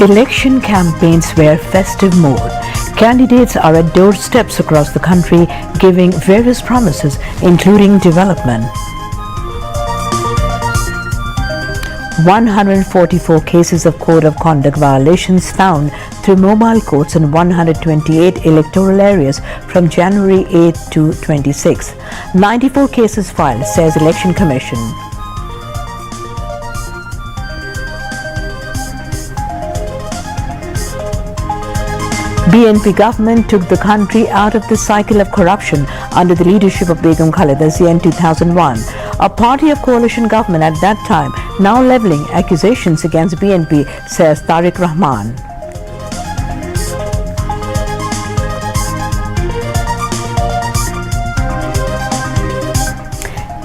Election campaigns were festive mode. Candidates are at doorsteps across the country giving various promises, including development. 144 cases of code of conduct violations found through mobile courts in 128 electoral areas from January 8 to 26. 94 cases filed, says Election Commission. BNP government took the country out of the cycle of corruption under the leadership of Begum Khaleda Zia in 2001. A party of coalition government at that time, now levelling accusations against BNP, says Tariq Rahman.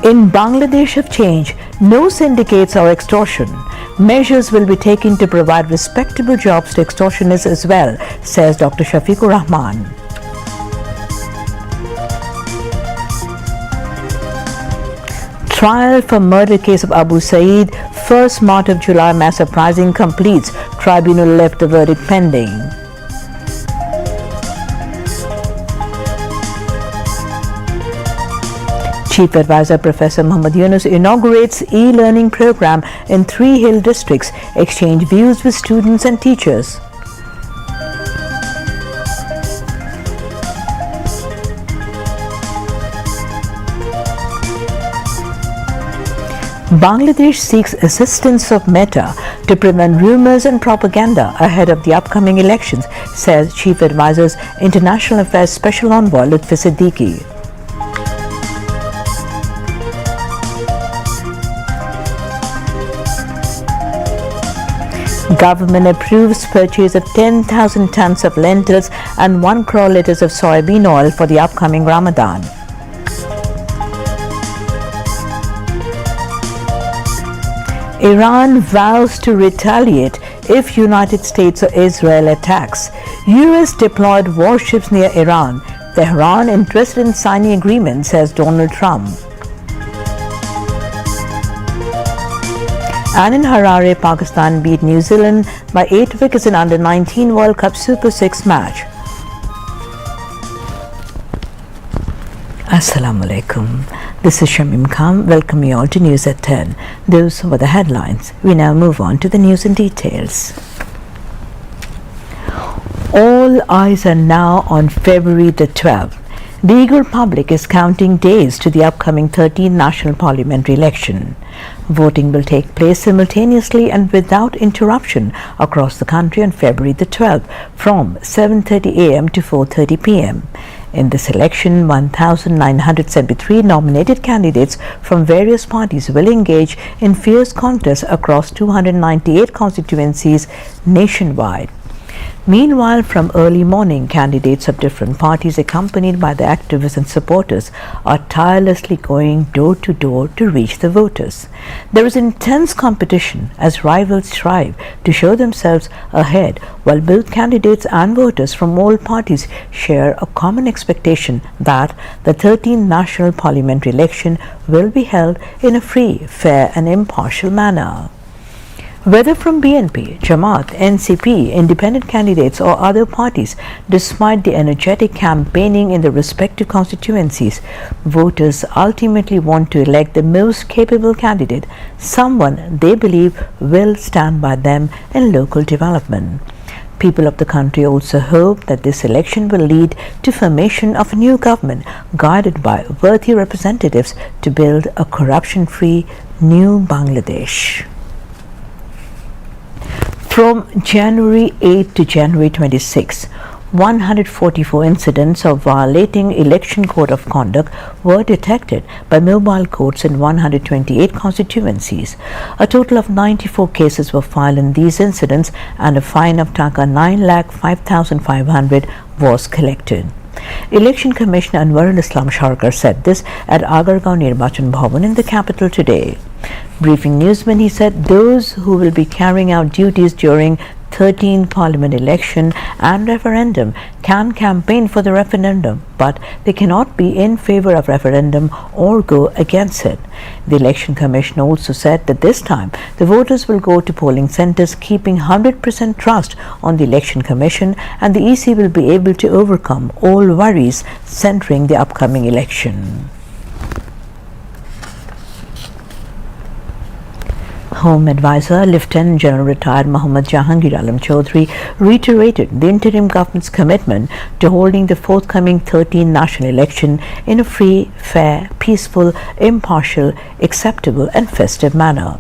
In Bangladesh of change, no syndicates or extortion. Measures will be taken to provide respectable jobs to extortionists as well, says Dr. Shafiqur Rahman. Trial for murder case of Abu Saeed, first March of July mass uprising completes. Tribunal left the verdict pending. Chief Advisor Professor Muhammad Yunus inaugurates e-learning program in 3 hill districts, exchange views with students and teachers. Bangladesh seeks assistance of Meta to prevent rumors and propaganda ahead of the upcoming elections, says Chief Advisor's International Affairs Special Envoy Lutfi Siddiqui. Government approves purchase of 10,000 tons of lentils and 1 crore litres of soybean oil for the upcoming Ramadan. Iran vows to retaliate if United States or Israel attacks. US deployed warships near Iran. Tehran interested in signing agreement, says Donald Trump. And in Harare, Pakistan beat New Zealand by 8 wickets in Under-19 World Cup Super 6 match. Assalamu alaikum. This is Shamim Khan. Welcome you all to News at 10. Those were the headlines. We now move on to the news in details. All eyes are now on February the 12th. The eager public is counting days to the upcoming 13th National Parliamentary election. Voting will take place simultaneously and without interruption across the country on February the 12th from 7:30 a.m. to 4:30 p.m. In this election, 1,973 nominated candidates from various parties will engage in fierce contests across 298 constituencies nationwide. Meanwhile, from early morning, candidates of different parties, accompanied by the activists and supporters, are tirelessly going door to door to reach the voters. There is intense competition as rivals strive to show themselves ahead, while both candidates and voters from all parties share a common expectation that the 13th National Parliamentary election will be held in a free, fair and impartial manner. Whether from BNP, Jamaat, NCP, independent candidates or other parties, despite the energetic campaigning in the respective constituencies, voters ultimately want to elect the most capable candidate, someone they believe will stand by them in local development. People of the country also hope that this election will lead to formation of a new government guided by worthy representatives to build a corruption-free new Bangladesh. From January 8 to January 26, 144 incidents of violating election code of conduct were detected by mobile courts in 128 constituencies. A total of 94 cases were filed in these incidents and a fine of Taka 9,05,500 was collected. Election Commissioner Anwarul Islam Sharkar said this at Agargaon Nirbachan Bhavan in the capital today. Briefing newsmen, he said those who will be carrying out duties during 13th Parliament election and referendum can campaign for the referendum, but they cannot be in favor of referendum or go against it. The Election Commission also said that this time the voters will go to polling centres keeping 100% trust on the Election Commission, and the EC will be able to overcome all worries centering the upcoming election. Home Advisor Lieutenant General Retired Mohammad Jahangir Alam Chaudhry reiterated the interim government's commitment to holding the forthcoming 13th national election in a free, fair, peaceful, impartial, acceptable and festive manner.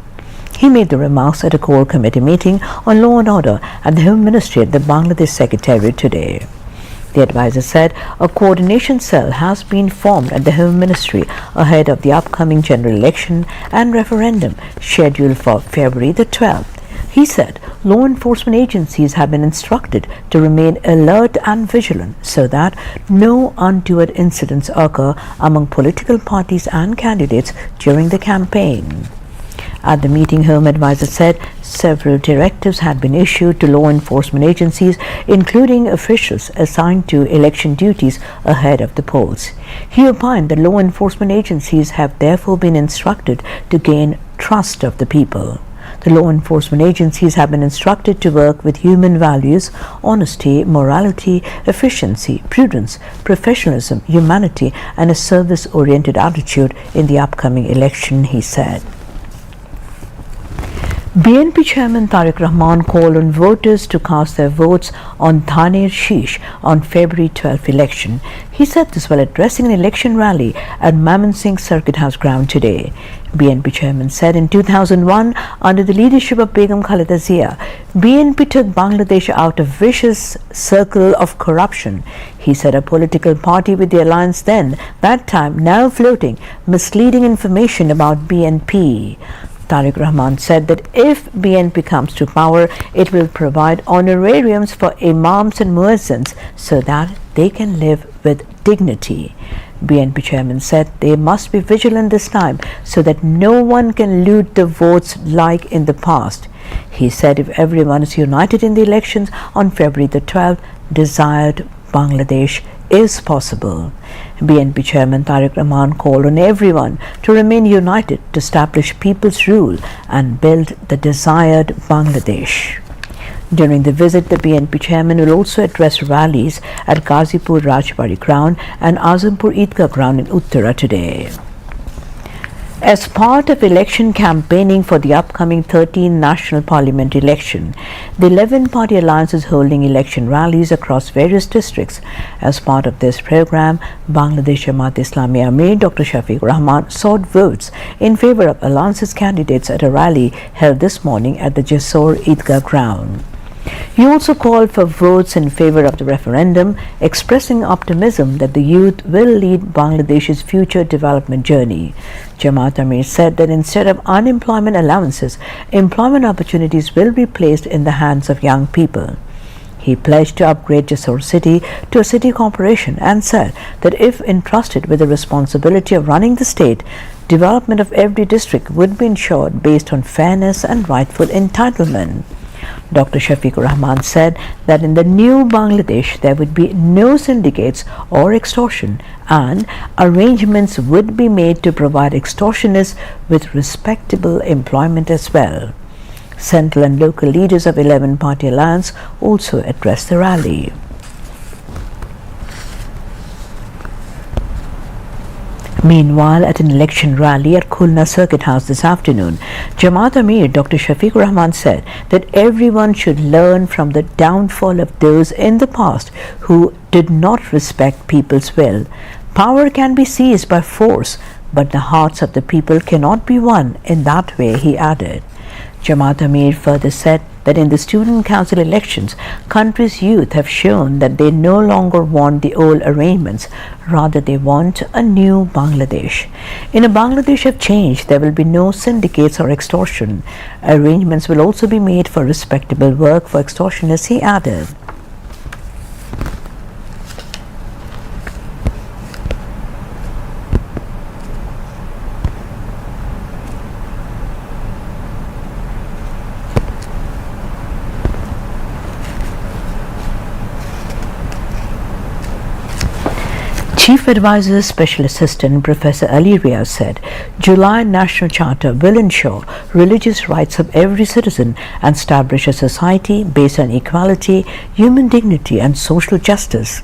He made the remarks at a core committee meeting on law and order at the Home Ministry at the Bangladesh Secretariat today. The advisor said a coordination cell has been formed at the Home Ministry ahead of the upcoming general election and referendum scheduled for February the 12th. He said law enforcement agencies have been instructed to remain alert and vigilant so that no untoward incidents occur among political parties and candidates during the campaign. At the meeting, Home Advisor said several directives had been issued to law enforcement agencies, including officials assigned to election duties ahead of the polls. He opined that law enforcement agencies have therefore been instructed to gain trust of the people. The law enforcement agencies have been instructed to work with human values, honesty, morality, efficiency, prudence, professionalism, humanity, and a service-oriented attitude in the upcoming election, he said. BNP Chairman Tariq Rahman called on voters to cast their votes on Thaner Sheesh on February 12th election. He said this while addressing an election rally at Mymensingh Circuit House ground today. BNP Chairman said in 2001, under the leadership of Begum Khaleda Zia, BNP took Bangladesh out of vicious circle of corruption. He said a political party with the alliance then, that time, now floating misleading information about BNP. Tariq Rahman said that if BNP comes to power, it will provide honorariums for imams and muezzins so that they can live with dignity. BNP chairman said they must be vigilant this time so that no one can loot the votes like in the past. He said if everyone is united in the elections on February the 12th, desired Bangladesh is possible. BNP Chairman Tariq Rahman called on everyone to remain united to establish people's rule and build the desired Bangladesh. During the visit, the BNP chairman will also address rallies at Ghazipur Rajbari ground and Azampur Eidgah ground in Uttara today. As part of election campaigning for the upcoming 13th National Parliament election, the 11-party alliance is holding election rallies across various districts. As part of this program, Bangladesh Jamaat Islami Amir Dr. Shafiq Rahman sought votes in favor of alliance's candidates at a rally held this morning at the Jessore Eidgah ground. He also called for votes in favor of the referendum, expressing optimism that the youth will lead Bangladesh's future development journey. Jamaat Amir said that instead of unemployment allowances, employment opportunities will be placed in the hands of young people. He pledged to upgrade Jessore city to a city corporation and said that if entrusted with the responsibility of running the state, development of every district would be ensured based on fairness and rightful entitlement. Dr. Shafiq Rahman said that in the new Bangladesh there would be no syndicates or extortion, and arrangements would be made to provide extortionists with respectable employment as well. Central and local leaders of 11-party alliance also addressed the rally. Meanwhile, at an election rally at Khulna Circuit House this afternoon, Jamaat Amir Dr. Shafiq Rahman said that everyone should learn from the downfall of those in the past who did not respect people's will. Power can be seized by force, but the hearts of the people cannot be won in that way, he added. Jamaat Amir further said that in the student council elections, country's youth have shown that they no longer want the old arrangements, rather they want a new Bangladesh. In a Bangladesh of change, there will be no syndicates or extortion. Arrangements will also be made for respectable work for extortionists, he added. Chief Advisor Special Assistant Professor Ali Riaz said July National Charter will ensure religious rights of every citizen and establish a society based on equality, human dignity and social justice.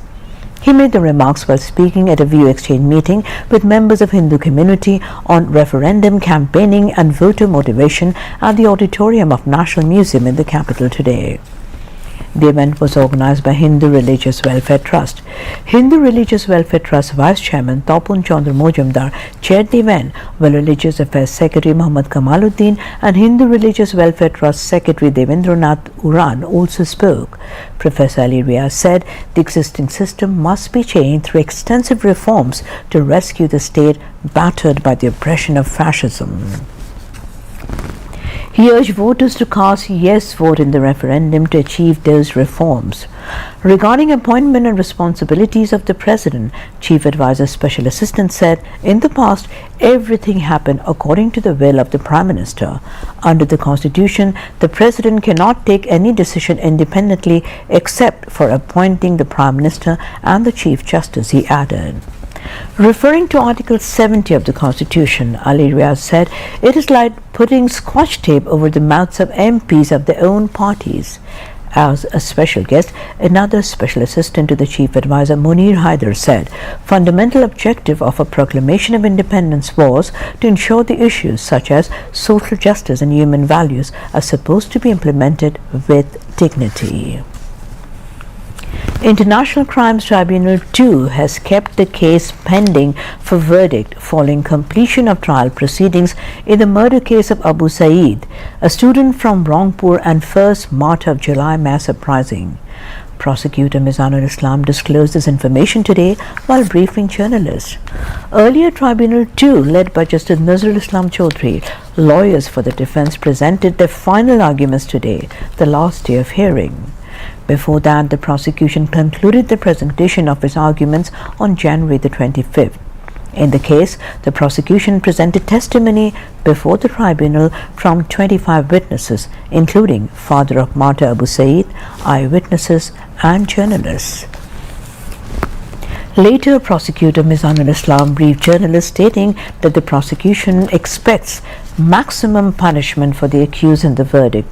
He made the remarks while speaking at a view exchange meeting with members of Hindu community on referendum campaigning and voter motivation at the auditorium of National Museum in the capital today. The event was organized by Hindu Religious Welfare Trust. Hindu Religious Welfare Trust Vice Chairman Tapun Chandra Mojumdar chaired the event, while Religious Affairs Secretary Muhammad Kamaluddin and Hindu Religious Welfare Trust Secretary Devendranath Uran also spoke. Professor Ali Riaz said the existing system must be changed through extensive reforms to rescue the state battered by the oppression of fascism. He urged voters to cast yes vote in the referendum to achieve those reforms. Regarding appointment and responsibilities of the President, Chief Advisor Special Assistant said, in the past, everything happened according to the will of the Prime Minister. Under the Constitution, the President cannot take any decision independently except for appointing the Prime Minister and the Chief Justice, he added. Referring to Article 70 of the Constitution, Ali Riaz said, it is like putting scotch tape over the mouths of MPs of their own parties. As a special guest, another special assistant to the Chief Advisor Munir Haider said, fundamental objective of a proclamation of independence was to ensure the issues such as social justice and human values are supposed to be implemented with dignity. International Crimes Tribunal 2 has kept the case pending for verdict following completion of trial proceedings in the murder case of Abu Saeed, a student from Rangpur and first martyr of July mass uprising. Prosecutor Mizanul Islam disclosed this information today while briefing journalists. Earlier, Tribunal 2, led by Justice Nazrul Islam Chaudhry, lawyers for the defense presented their final arguments today, the last day of hearing. Before that, the prosecution concluded the presentation of its arguments on January the 25th. In the case, the prosecution presented testimony before the tribunal from 25 witnesses, including father of martyr Abu Saeed, eyewitnesses and journalists. Later, prosecutor Mizanul Islam briefed journalists stating that the prosecution expects maximum punishment for the accused in the verdict.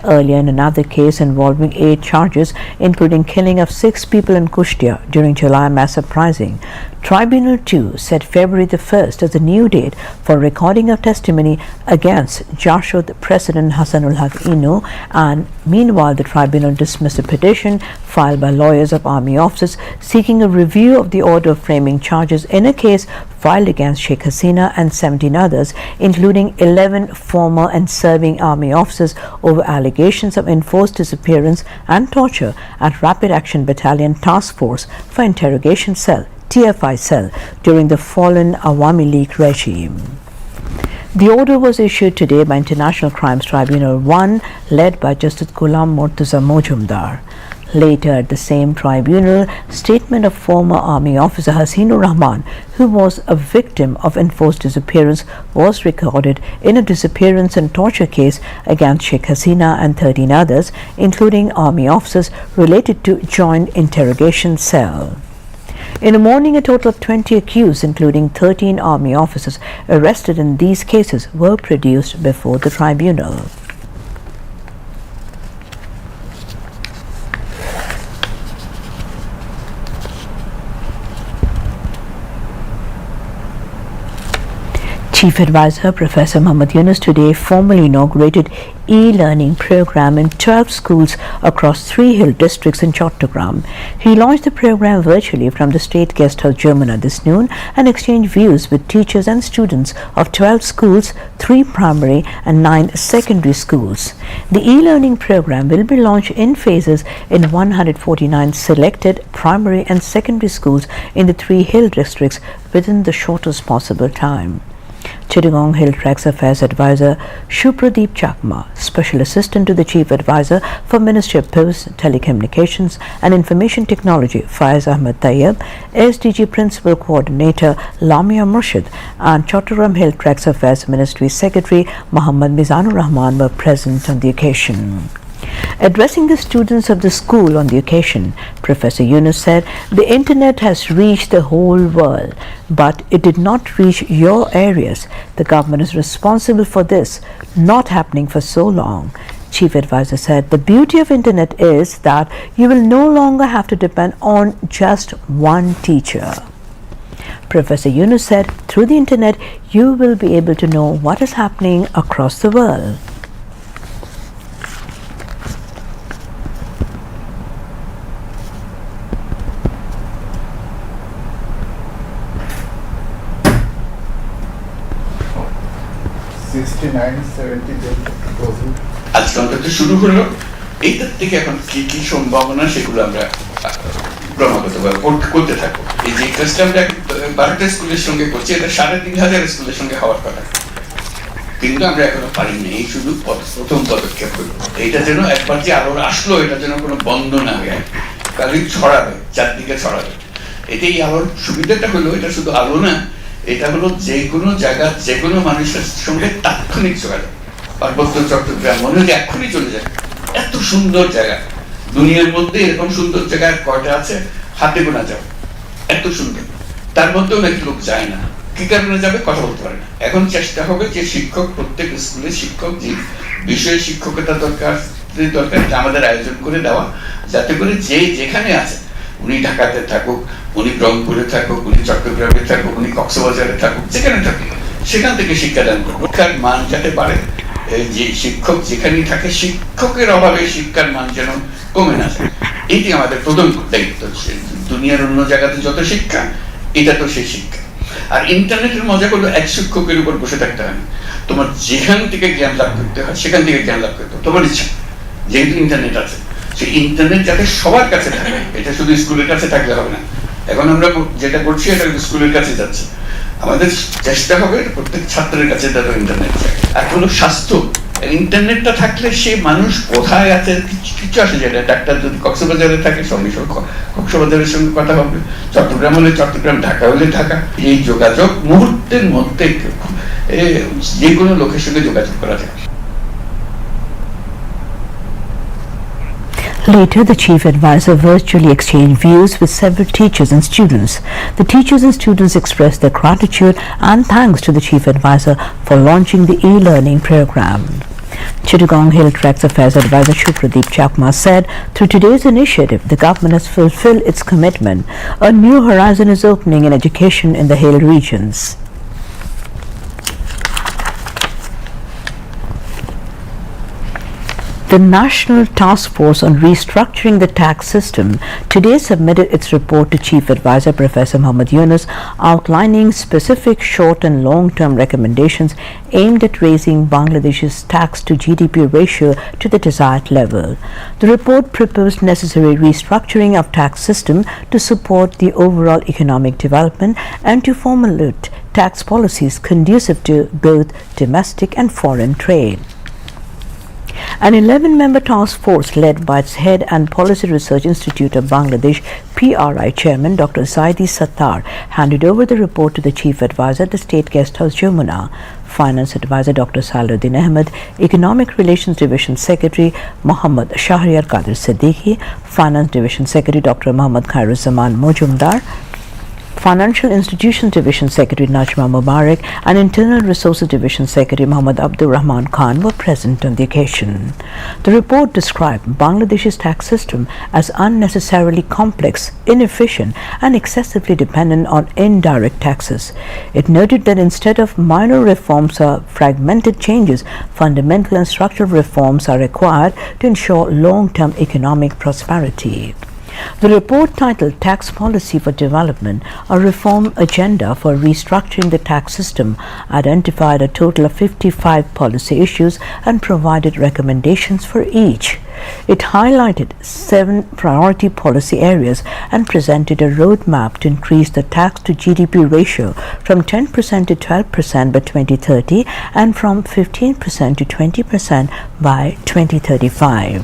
Earlier, in another case involving 8 charges, including killing of 6 people in Kushtia during July mass uprising, Tribunal 2 set February the 1st as the new date for recording of testimony against Jashud President Hassanul Haq Inu, and meanwhile the tribunal dismissed a petition filed by lawyers of army officers seeking a review of the order of framing charges in a case filed against Sheikh Hasina and 17 others, including 11 former and serving army officers, over allegations of enforced disappearance and torture at Rapid Action Battalion Task Force for Interrogation Cell (TFI cell) during the fallen Awami League regime. The order was issued today by International Crimes Tribunal 1, led by Justice Ghulam Murtaza Mojumdar. Later at the same tribunal, statement of former army officer Haseenur Rahman, who was a victim of enforced disappearance, was recorded in a disappearance and torture case against Sheikh Hasina and 13 others, including army officers related to joint interrogation cell. In the morning, a total of 20 accused, including 13 army officers arrested in these cases, were produced before the tribunal. Chief Advisor Professor Muhammad Yunus today formally inaugurated e-learning program in 12 schools across 3 hill districts in Chattogram. He launched the program virtually from the State Guest House, Jamuna, this noon and exchanged views with teachers and students of 12 schools, 3 primary and 9 secondary schools. The e-learning program will be launched in phases in 149 selected primary and secondary schools in the 3 hill districts within the shortest possible time. Chittagong Hill Tracts Affairs Advisor Shupradeep Chakma, Special Assistant to the Chief Advisor for Ministry of Posts, Telecommunications and Information Technology Faiz Ahmed Tayyab, SDG Principal Coordinator Lamia Murshid and Chattogram Hill Tracts Affairs Ministry Secretary Muhammad Mizanur Rahman were present on the occasion. Addressing the students of the school on the occasion, Professor Yunus said, "The internet has reached the whole world, but it did not reach your areas. The government is responsible for this not happening for so long." Chief Advisor said, "The beauty of internet is that you will no longer have to depend on just one teacher." Professor Yunus said, "Through the internet, you will be able to know what is happening across the world." আজকে অন্তত শুরু হলো, এইটার থেকে এখন কি কি সম্ভাবনা সেগুলো আমরা ক্রমাগত করতে থাকবো। এই যে কাজটা আমরা 12টা স্কুলের সঙ্গে করছি, এটা 3,500 স্কুলের সঙ্গে হওয়ার কথা, কিন্তু আমরা এখনো পারিনি। এই শুধু প্রথম পদক্ষেপ হলো। এইটা যেন একবার যে আলো আসলো, এটা যেন কোনো বন্ধ না হয়ে কাজে ছড়াবে, চারদিকে ছড়াবে। এটাই আলোর সুবিধাটা হলো, এটা শুধু আলো না, এটা হলো যে কোনো জায়গা, যে কোনো মানুষের সঙ্গে তাৎক্ষণিক যোগাযোগ। পার্বত্য চট্টগ্রাম মনে হয় এক্ষুনি চলে যায়, এত সুন্দর জায়গা। দুনিয়ার মধ্যে এরকম সুন্দর জায়গা কয়টা আছে, হাতে গোনা যাবে, এত সুন্দর। তার মধ্যেও নাকি লোক যায় না, কি কারণে যাবে, কথা বলতে পারে না। এখন চেষ্টা হবে যে শিক্ষক, প্রত্যেক স্কুলে শিক্ষক যে বিষয়ে শিক্ষকতা দরকার আমাদের আয়োজন করে দেওয়া, যাতে করে যে যেখানে আছে, উনি ঢাকাতে থাকুক, উনি রংপুরে থাকুক, উনি চট্টগ্রামে থাকুক, উনি কক্সবাজারে থাকুক, যেখানে থাকুক, সেখান থেকে শিক্ষাদান করবো। শিক্ষার মান যাতে বাড়ে, যে শিক্ষক যেখানেই থাকে, শিক্ষকের অভাবে শিক্ষার মান যেন কমে না যায়, এটি আমাদের প্রধান দায়িত্ব। দুনিয়ার অন্য জায়গাতে যত শিক্ষা, এটা তো সেই শিক্ষা। আর ইন্টারনেটের মজা করলো, এক শিক্ষকের উপর বসে থাকতে হয় না, তোমার যেখান থেকে জ্ঞান লাভ করতে হয় সেখান থেকে জ্ঞান লাভ করতে হয়, তোমার ইচ্ছা। যেহেতু ইন্টারনেট আছে, সেই ইন্টারনেট যাতে সবার কাছে থাকে, এটা শুধু স্কুলের কাছে থাকলে হবে না। এখন আমরা যেটা করছি, এটা স্কুলের কাছে যাচ্ছে, আমাদের চেষ্টা হবে প্রত্যেক ছাত্রের কাছে তাদের ইন্টারনেট থাকে। আর হলো স্বাস্থ্য, ইন্টারনেটটা থাকলে সে মানুষ কোথায় আছে কিছু আসে যায় না। ডাক্তার যদি কক্সবাজারে থাকে, সঙ্গে সঙ্গে কক্সবাজারের সঙ্গে কথা হবে, চট্টগ্রাম হলে চট্টগ্রাম, ঢাকা হলে ঢাকা। এই যোগাযোগ মুহূর্তের মধ্যে যে কোনো লোকের সঙ্গে যোগাযোগ করা যায়। Later, the Chief Advisor virtually exchanged views with several teachers and students. The teachers and students expressed their gratitude and thanks to the Chief Advisor for launching the e-learning program. Chittagong Hill Tracts Affairs Advisor Shupradeep Chakma said, "Through today's initiative, the government has fulfilled its commitment. A new horizon is opening in education in the Hill regions." The National Task Force on Restructuring the Tax System today submitted its report to Chief Advisor Professor Muhammad Yunus, outlining specific short and long-term recommendations aimed at raising Bangladesh's tax to GDP ratio to the desired level. The report proposed necessary restructuring of tax system to support the overall economic development and to formulate tax policies conducive to both domestic and foreign trade. An 11-member task force led by its head and Policy Research Institute of Bangladesh PRI Chairman Dr. Zaidi Sattar handed over the report to the Chief Advisor at the State Guest House Jamuna. Finance Advisor Dr. Saluddin Ahmed, Economic Relations Division Secretary Muhammad Shahriar Qadir Siddiqui, Finance Division Secretary Dr. Muhammad Khairuzaman Mojumdar, Financial Institutions Division Secretary Najma Mubarak and Internal Resources Division Secretary Muhammad Abdur Rahman Khan were present on the occasion. The report described Bangladesh's tax system as unnecessarily complex, inefficient and excessively dependent on indirect taxes. It noted that instead of minor reforms or fragmented changes, fundamental and structural reforms are required to ensure long-term economic prosperity. The report, titled Tax Policy for Development, a Reform Agenda for Restructuring the Tax System, identified a total of 55 policy issues and provided recommendations for each. It highlighted 7 priority policy areas and presented a roadmap to increase the tax to GDP ratio from 10% to 12% by 2030 and from 15% to 20% by 2035.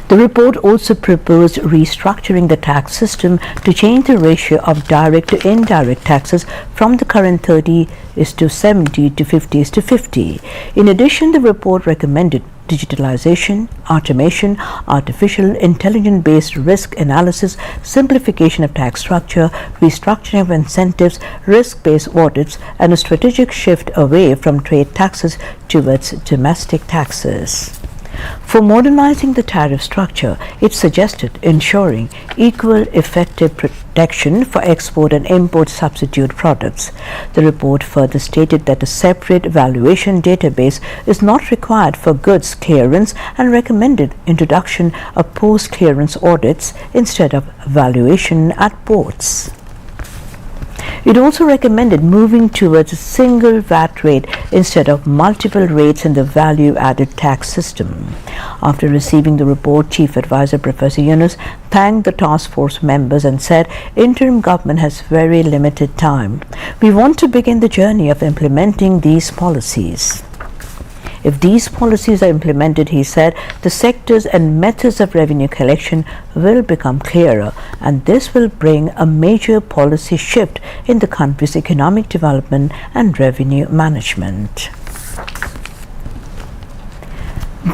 The report also proposed restructuring the tax system to change the ratio of direct to indirect taxes from the current 30:70 to 50:50. In addition, the report recommended digitalization, automation, artificial intelligence-based risk analysis, simplification of tax structure, restructuring of incentives, risk-based audits, and a strategic shift away from trade taxes towards domestic taxes. For modernizing the tariff structure, it suggested ensuring equal effective protection for export and import substitute products. The report further stated that a separate valuation database is not required for goods clearance and recommended introduction of post-clearance audits instead of valuation at ports. It also recommended moving towards a single VAT rate instead of multiple rates in the value-added tax system. After receiving the report, Chief Advisor Professor Yunus thanked the task force members and said, "Interim government has very limited time. We want to begin the journey of implementing these policies." If these policies are implemented, he said, the sectors and methods of revenue collection will become clearer, and this will bring a major policy shift in the country's economic development and revenue management.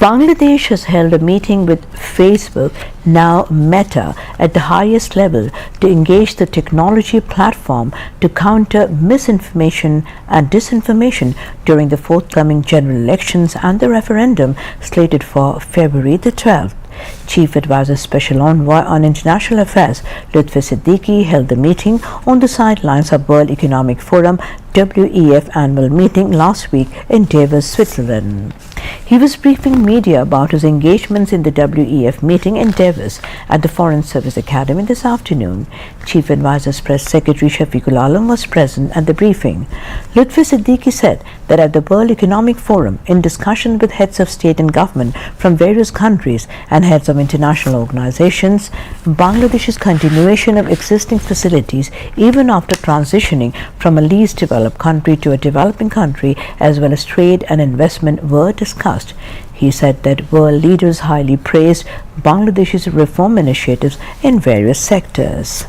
Bangladesh has held a meeting with Facebook, now Meta, at the highest level to engage the technology platform to counter misinformation and disinformation during the forthcoming general elections and the referendum slated for February the 12th. Chief Advisor Special Envoy on International Affairs Lutfi Siddiqui held the meeting on the sidelines of World Economic Forum WEF annual meeting last week in Davos, Switzerland. He was briefing media about his engagements in the WEF meeting in Davos at the Foreign Service Academy this afternoon. Chief Advisor's Press Secretary Shafiqul Alam was present at the briefing. Lutfi Siddiqui said that at the World Economic Forum, in discussion with heads of state and government from various countries and heads of international organizations, Bangladesh's continuation of existing facilities even after transitioning from a least developed country to a developing country, as well as trade and investment, were discussed. He said that world leaders highly praised Bangladesh's reform initiatives in various sectors.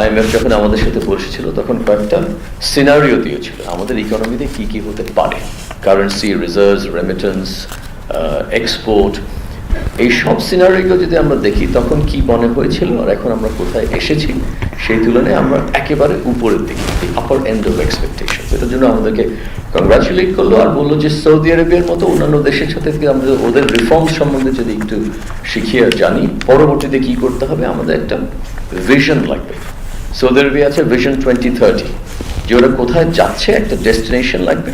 IMF যখন আমাদের সাথে বসেছিল তখন কয়েকটা scenario দিয়েছিল আমাদের ইকোনমিতে কি কি হতে পারে, কারেন্সি, রিজার্ভস, রেমিটেন্স, এক্সপোর্ট, এই সব সিনারিও যদি আমরা দেখি তখন কি মনে হয়েছিল আর এখন আমরা কোথায় এসেছি সেই তুলনায় আমরা একেবারে উপরের দিকে, আপার এন্ড অফ এক্সপেকটেশন। এটার জন্য আমাদেরকে কংগ্রাচুলেট করলো আর বললো যে সৌদি আরবিয়ার মতো অন্যান্য দেশের সাথে আমরা ওদের রিফর্ম সম্বন্ধে যদি একটু শিখিয়ে জানি পরবর্তীতে কি করতে হবে, আমাদের একটা ভিশন লাগবে। সৌদি আরবিয়া আছে ভিশন 2030, যে ওরা কোথায় যাচ্ছে, একটা ডেস্টিনেশন লাগবে।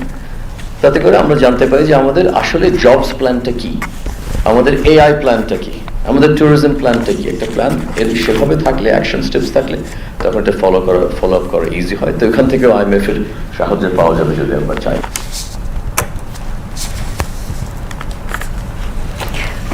তাতে করে আমরা জানতে পারি যে আমাদের আসলে জবস প্ল্যানটা কি, আমাদের এআই প্ল্যানটা কি, আমাদের ট্যুরিজম প্ল্যানটা কি। একটা প্ল্যান এর সেভাবে থাকলে, অ্যাকশন স্টেপস থাকলে তখন এটা ফলো আপ করা ইজি হয়। তো এখান থেকেও IMF এর সাহায্য পাওয়া যাবে যদি আমরা চাই।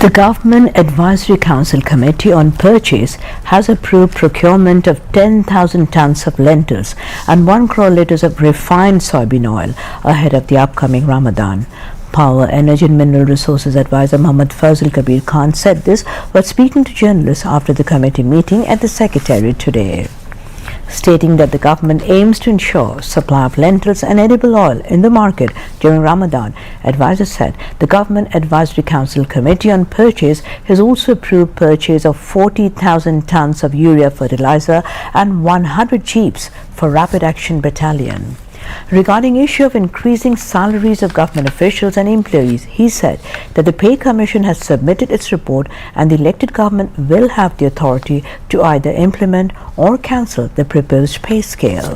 The Government Advisory Council Committee on Purchase has approved procurement of 10,000 tons of lentils and 1 crore litres of refined soybean oil ahead of the upcoming Ramadan. Power, Energy and Mineral Resources Advisor Muhammad Fazil Kabir Khan said this while speaking to journalists after the committee meeting at the Secretariat today. Stating that the government aims to ensure supply of lentils and edible oil in the market during Ramadan, advisor said the Government Advisory Council Committee on Purchase has also approved purchase of 40,000 tons of urea fertilizer and 100 jeeps for Rapid Action Battalion. Regarding issue of increasing salaries of government officials and employees, he said that the Pay Commission has submitted its report and the elected government will have the authority to either implement or cancel the proposed pay scale.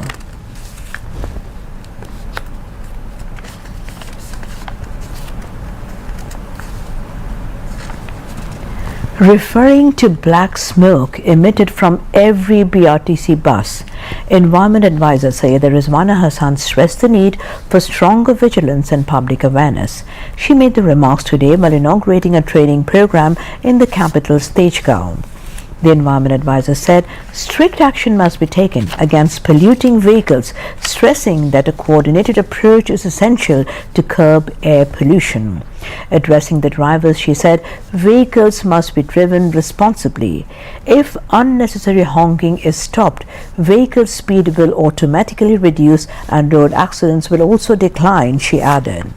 Referring to black smoke emitted from every BRTC bus, Environment Advisor Sayyida Rizwana Hassan stressed the need for stronger vigilance and public awareness. She made the remarks today while inaugurating a training program in the capital's Tejgaon. The Environment Advisor said strict action must be taken against polluting vehicles, stressing that a coordinated approach is essential to curb air pollution. Addressing the drivers, she said vehicles must be driven responsibly. If unnecessary honking is stopped, vehicle speed will automatically reduce and road accidents will also decline, she added.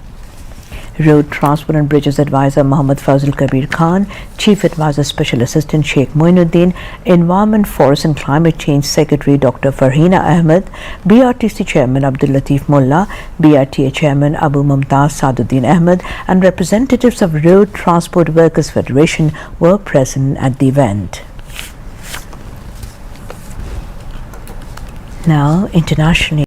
Road Transport and Bridges Advisor Muhammad Fazil Kabir Khan, Chief Advisor Special Assistant Sheikh Moinuddin, Environment, Forest and Climate Change Secretary Dr. Farhina Ahmed, BRTC Chairman Abdul Latif Mullah, BRTA Chairman Abu Mumtaz Saduddin Ahmed and representatives of Road Transport Workers Federation were present at the event. Now, internationally.